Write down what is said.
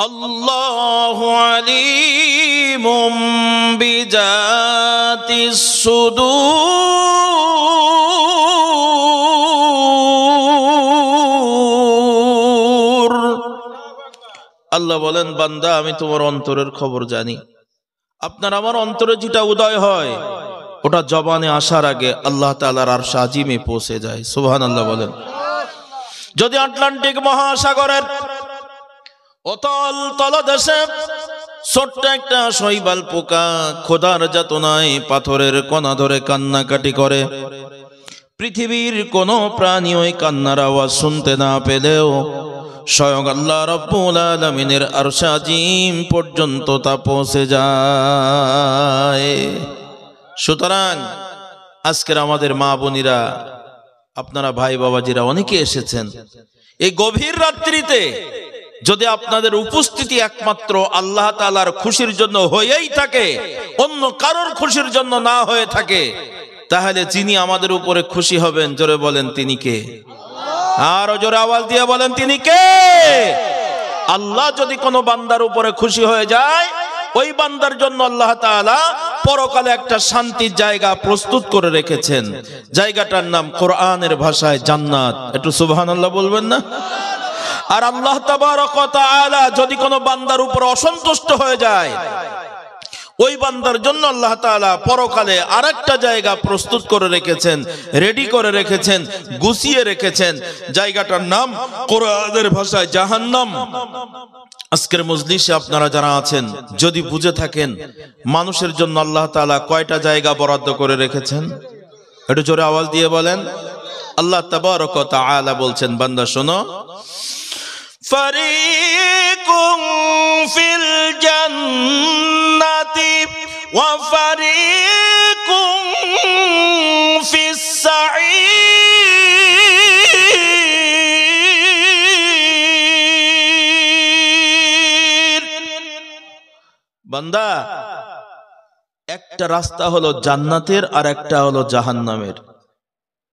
আল্লাহু আলিমুম বিজাতিস সুদূর। আল্লাহ বলেন, বান্দা আমি তোমার অন্তরের খবর জানি। আপনার আমার অন্তরে যেটা উদয় হয় ওটা জবানে আসার আগে আল্লাহ তাআলার আরশ আজিমে পৌঁছে যায়। সুবহানাল্লাহ বলেন। যদি আটলান্টিক মহাসাগরের অতল তলদেশে ছোট্ট একটা শৈবাল পোকা খোদার যাতনায় পাথরের কণা ধরে কান্নাকাটি করে, পৃথিবীর কোনো প্রাণী ওই কান্নার আওয়াজ শুনতে না পেলেও স্বয়ং আল্লাহ রাব্বুল আলামিনের আরশ আজিম পর্যন্ত তা পৌঁছে যায়। সুতরাং আজকের আমাদের মা বোনেরা, আপনারা ভাই বাবাজিরা অনেকে এসেছেন এই গভীর রাত্রিতে। যদি আপনাদের উপস্থিতি একমাত্র আল্লাহ তাআলার খুশির জন্য হয়েই থাকে, অন্য কারোর খুশির জন্য না হয়ে থাকে, তাহলে যিনি আমাদের উপরে খুশি হবেন, জোরে বলেন তিনি কে? আর জোরে আওয়াজ দিয়ে বলেন তিনি কে? আল্লাহ যদি কোনো বান্দার উপরে খুশি হয়ে যায়, ওই বান্দার জন্য আল্লাহ তাআলা পরকালে একটা শান্তির জায়গা প্রস্তুত করে রেখেছেন। জায়গাটার নাম কোরআনের ভাষায় জান্নাত। একটু সুবহানাল্লাহ বলবেন না? আর আল্লাহ তাবারক ওয়া তাআলা যদি কোনো বান্দার উপর অসন্তুষ্ট হয়ে যায়, ওই বান্দার জন্য আল্লাহ তাআলা পরকালে আরেকটা জায়গা প্রস্তুত করে রেখেছেন, রেডি করে রেখেছেন, গুছিয়ে রেখেছেন। জায়গাটার নাম কোরআনের ভাষায় জাহান্নাম। আজকের মজলিসে আপনারা যারা আছেন, যদি বুঝে থাকেন মানুষের জন্য আল্লাহ তাআলা কয়টা জায়গা বরাদ্দ করে রেখেছেন, একটু জোরে আওয়াজ দিয়ে বলেন। আল্লাহ তাবারক ওয়া তাআলা বলছেন, বান্দা শোনো, ফারিকুম ফিল জান্নাতি ওয়া ফারিকুম ফিস সাঈর। বান্দা, একটা রাস্তা হলো জান্নাতের আর একটা হলো জাহান্নামের।